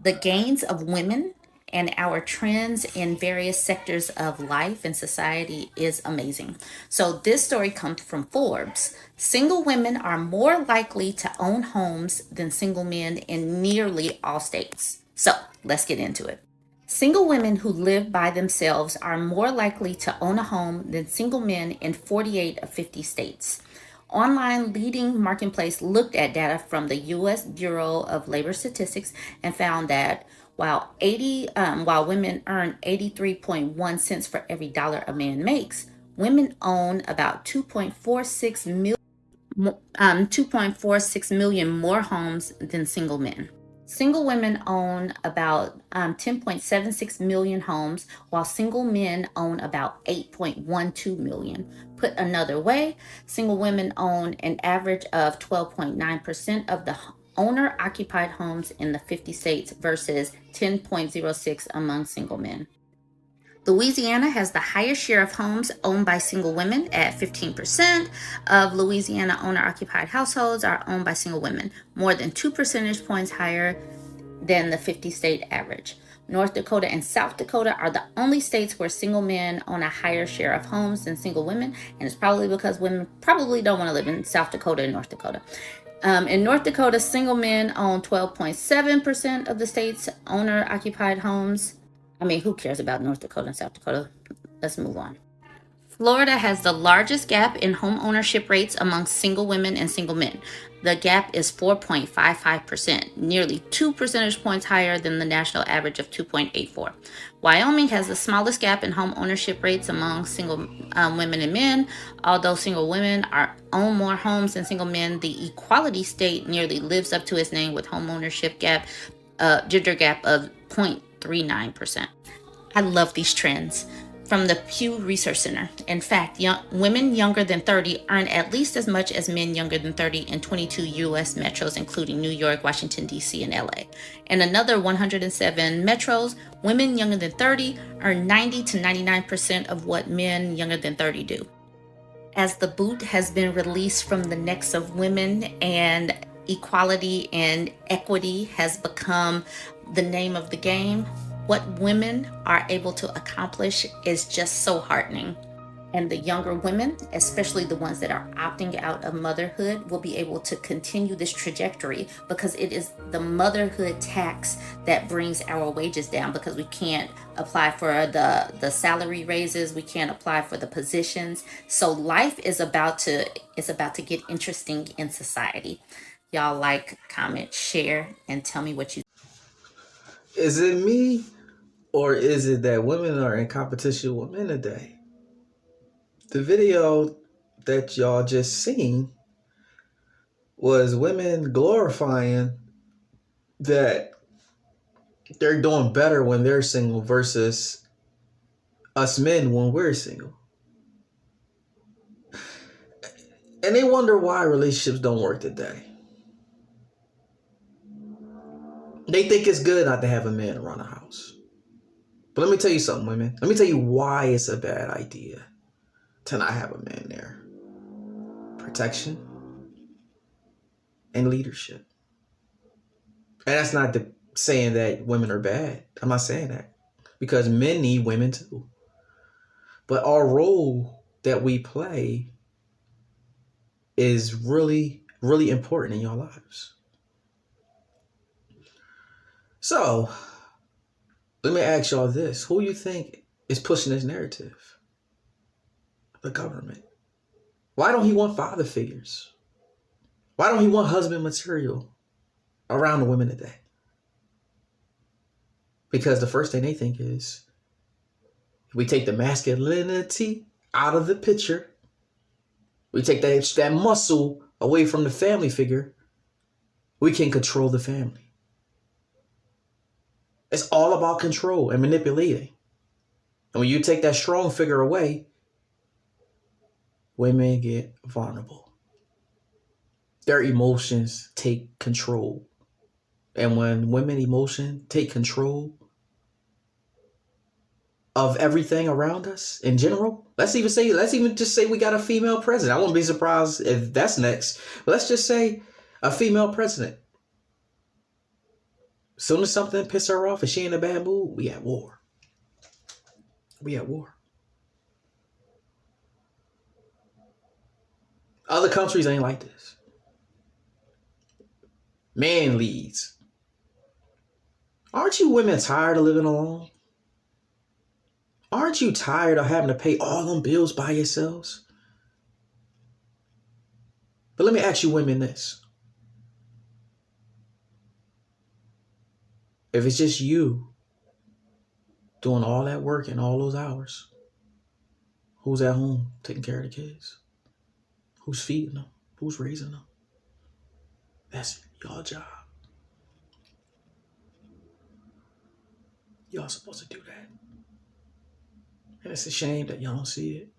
The gains of women and our trends in various sectors of life and society is amazing. So, this story comes from Forbes. Single women are more likely to own homes than single men in nearly all states. So, let's get into it. Single women who live by themselves are more likely to own a home than single men in 48 of 50 states. Online leading marketplace looked at data from the U.S. Bureau of Labor Statistics and found that while women earn 83.1 cents for every dollar a man makes, women own about 2.46 million more homes than single men. Single women own about 10.76 million homes, while single men own about 8.12 million. Put another way, single women own an average of 12.9% of the owner occupied homes in the 50 states versus 10.06 among single men. Louisiana has the highest share of homes owned by single women at 15% of Louisiana owner occupied households are owned by single women, more than 2 percentage points higher than the 50 state average. North Dakota and South Dakota are the only states where single men own a higher share of homes than single women, and it's probably because women probably don't want to live in South Dakota and North Dakota. In North Dakota, single men own 12.7% of the state's owner occupied homes. I mean, who cares about North Dakota and South Dakota? Let's move on. Florida has the largest gap in home ownership rates among single women and single men. The gap is 4.55%, nearly 2 percentage points higher than the national average of 2.84. Wyoming has the smallest gap in home ownership rates among single women and men. Although single women own more homes than single men, the equality state nearly lives up to its name with home ownership gender gap of 0.39%. I love these trends. From the Pew Research Center. In fact, women younger than 30 earn at least as much as men younger than 30 in 22 U.S. metros, including New York, Washington, D.C., and L.A. In another 107 metros, women younger than 30 earn 90 to 99% of what men younger than 30 do. As the boot has been released from the necks of women and equality and equity has become the name of the game, what women are able to accomplish is just so heartening. And the younger women, especially the ones that are opting out of motherhood, will be able to continue this trajectory because it is the motherhood tax that brings our wages down because we can't apply for the salary raises, we can't apply for the positions. So life is about to get interesting in society. Y'all like, comment, share, and tell me what you. Is it me or is it that women are in competition with men today? The video that y'all just seen was women glorifying that they're doing better when they're single versus us men when we're single. And they wonder why relationships don't work today. They think it's good not to have a man around the house. But let me tell you something, women. Let me tell you why it's a bad idea to not have a man there. Protection and leadership. And that's not saying that women are bad. I'm not saying that. Because men need women too. But our role that we play is really, really important in your lives. So, let me ask y'all this. Who you think is pushing this narrative? The government. Why don't he want father figures? Why don't he want husband material around the women today? Because the first thing they think is, if we take the masculinity out of the picture, we take that muscle away from the family figure, we can control the family. It's all about control and manipulating. And when you take that strong figure away, women get vulnerable. Their emotions take control. And when women emotion take control of everything around us in general, let's even just say we got a female president. I won't be surprised if that's next. But let's just say a female president. Soon as something piss her off and she in a bad mood, we at war. We at war. Other countries ain't like this. Man leads. Aren't you women tired of living alone? Aren't you tired of having to pay all them bills by yourselves? But let me ask you women this. If it's just you doing all that work and all those hours, who's at home taking care of the kids? Who's feeding them? Who's raising them? That's y'all job. Y'all supposed to do that. And it's a shame that y'all don't see it.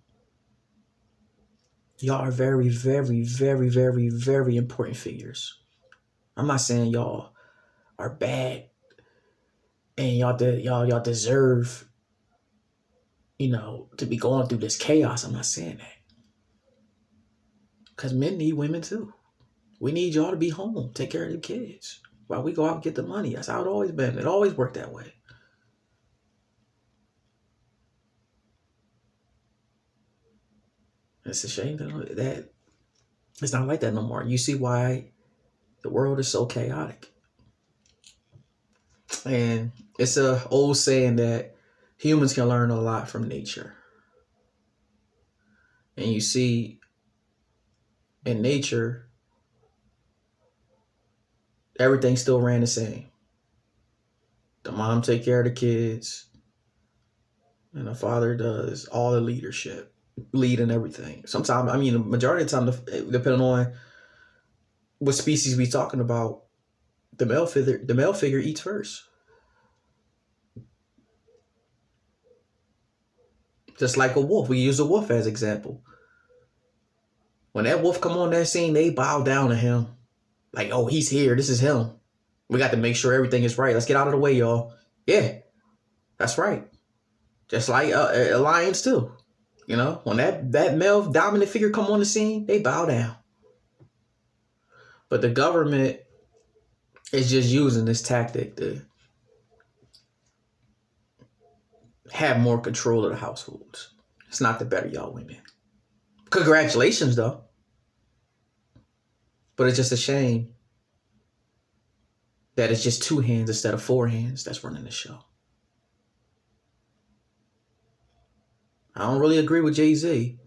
Y'all are very, very, very, very, very important figures. I'm not saying y'all are bad and y'all deserve, to be going through this chaos. I'm not saying that. Because men need women too. We need y'all to be home, take care of the kids while we go out and get the money. That's how it always been. It always worked that way. It's a shame that it's not like that no more. You see why the world is so chaotic. And it's a old saying that humans can learn a lot from nature. And you see in nature, everything still ran the same. The mom take care of the kids, and the father does all the leadership, leading everything. Sometimes, the majority of the time, depending on what species we talking about, the male figure eats first. Just like a wolf. We use a wolf as example. When that wolf come on that scene, they bow down to him. Like, oh, he's here. This is him. We got to make sure everything is right. Let's get out of the way, y'all. Yeah, that's right. Just like lions too. When that male dominant figure come on the scene, they bow down. But the government is just using this tactic to have more control of the households. It's not the better y'all women. Congratulations, though. But it's just a shame that it's just 2 hands instead of 4 hands that's running the show. I don't really agree with Jay-Z,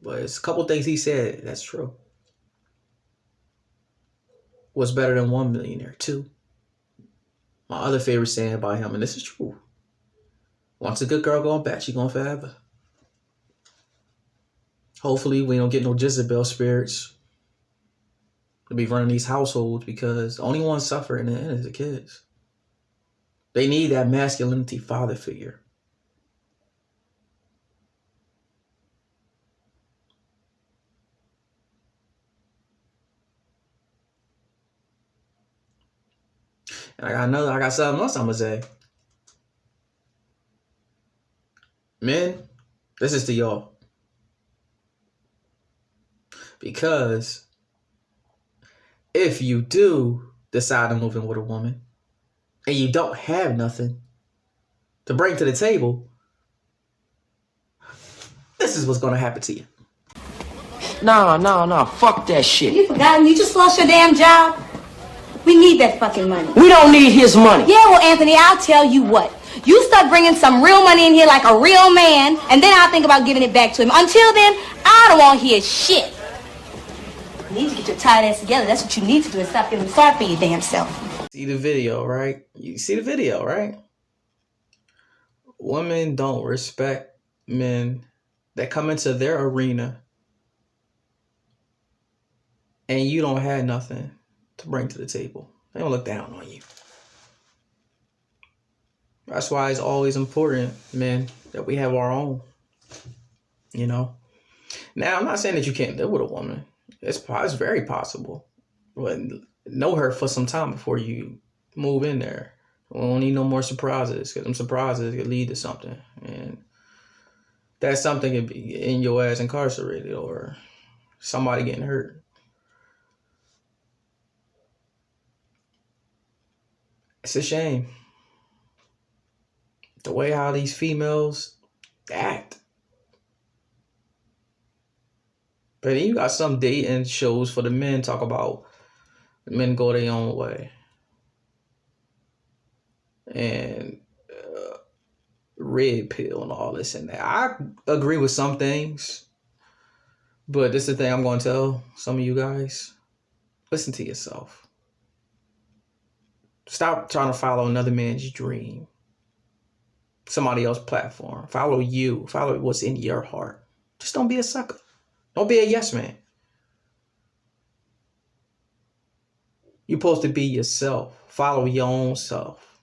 but it's a couple things he said that's true. What's better than one millionaire? 2. My other favorite saying by him, and this is true. Once a good girl going back, she going forever. Hopefully we don't get no Jezebel spirits to be running these households, because the only ones suffering in the end is the kids. They need that masculinity father figure. And I got something else I'm gonna say. Men, this is to y'all. Because if you do decide to move in with a woman and you don't have nothing to bring to the table, this is what's gonna happen to you. No, fuck that shit. You forgotten? You just lost your damn job? We need that fucking money. We don't need his money. Yeah, well, Anthony, I'll tell you what. You start bringing some real money in here like a real man, and then I'll think about giving it back to him. Until then, I don't want to hear shit. You need to get your tired ass together. That's what you need to do, and stop feeling sorry for your damn self. See the video, right? You see the video, right? Women don't respect men that come into their arena and you don't have nothing to bring to the table. They don't look down on you. That's why it's always important, men, that we have our own. Now, I'm not saying that you can't live with a woman. It's very possible. But know her for some time before you move in there. We don't need no more surprises, because them surprises could lead to something. And that something could be in your ass incarcerated or somebody getting hurt. It's a shame. The way how these females act. But then you got some dating shows for the men talk about the men go their own way. And red pill and all this and that. I agree with some things. But this is the thing I'm going to tell some of you guys. Listen to yourself. Stop trying to follow another man's dream. Somebody else's platform. Follow you. Follow what's in your heart. Just don't be a sucker. Don't be a yes man. You're supposed to be yourself. Follow your own self.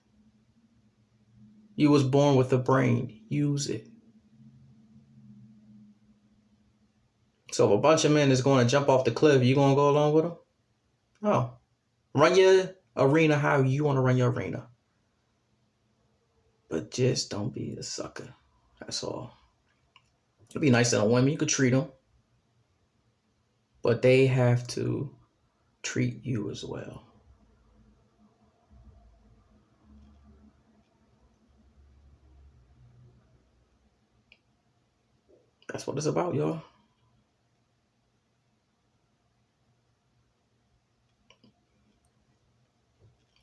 You was born with a brain. Use it. So if a bunch of men is going to jump off the cliff, you going to go along with them? No. Run your arena how you want to run your arena. But just don't be a sucker. That's all. It'd be nice to the women. You could treat them. But they have to treat you as well. That's what it's about, y'all.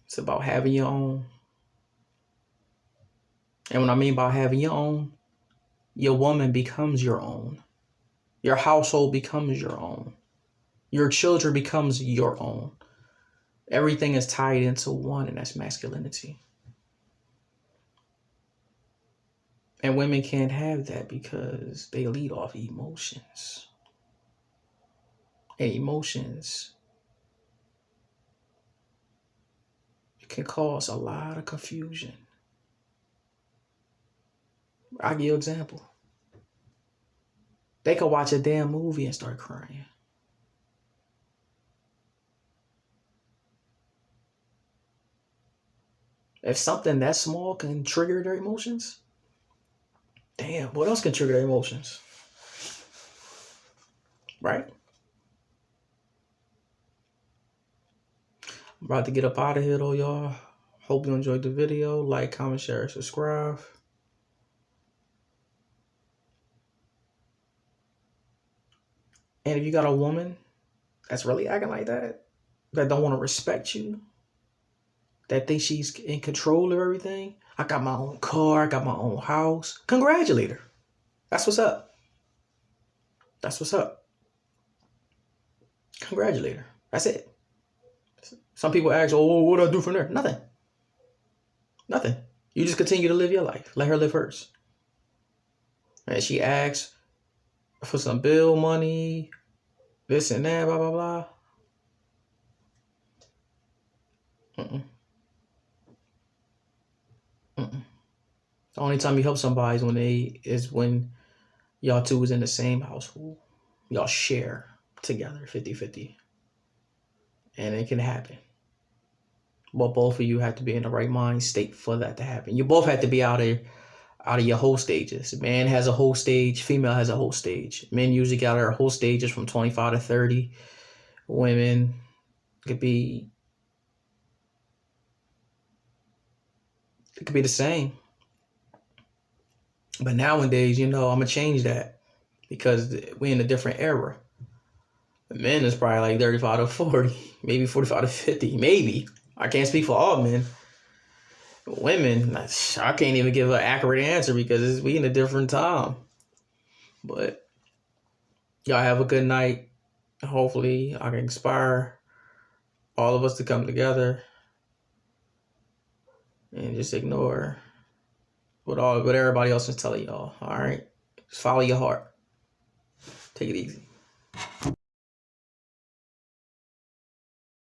It's about having your own. And what I mean by having your own, your woman becomes your own. Your household becomes your own. Your children becomes your own. Everything is tied into one, and that's masculinity. And women can't have that because they lead off emotions. And emotions can cause a lot of confusion. I'll give you an example. They could watch a damn movie and start crying. If something that small can trigger their emotions, damn, what else can trigger their emotions? Right? I'm about to get up out of here though, y'all. Hope you enjoyed the video. Like, comment, share, subscribe. And if you got a woman that's really acting like that don't want to respect you, that thinks she's in control of everything, I got my own car, I got my own house, congratulate her. That's what's up. That's what's up. Congratulate her. That's it. Some people ask, oh, what do I do from there? Nothing. Nothing. You just continue to live your life. Let her live hers. And she asks for some bill money, this and that, blah, blah, blah. The only time you help somebody is when y'all two is in the same household. Y'all share together 50-50. And it can happen. But both of you have to be in the right mind state for that to happen. You both have to be out of your whole stages. Man has a whole stage, female has a whole stage. Men usually got their whole stages from 25 to 30. Women could be the same. But nowadays, I'm going to change that because we're in a different era. The men is probably like 35 to 40, maybe 45 to 50, maybe. I can't speak for all men. Women, I can't even give an accurate answer because we in a different time. But y'all have a good night. Hopefully I can inspire all of us to come together and just ignore what everybody else is telling y'all. All right, just follow your heart. Take it easy.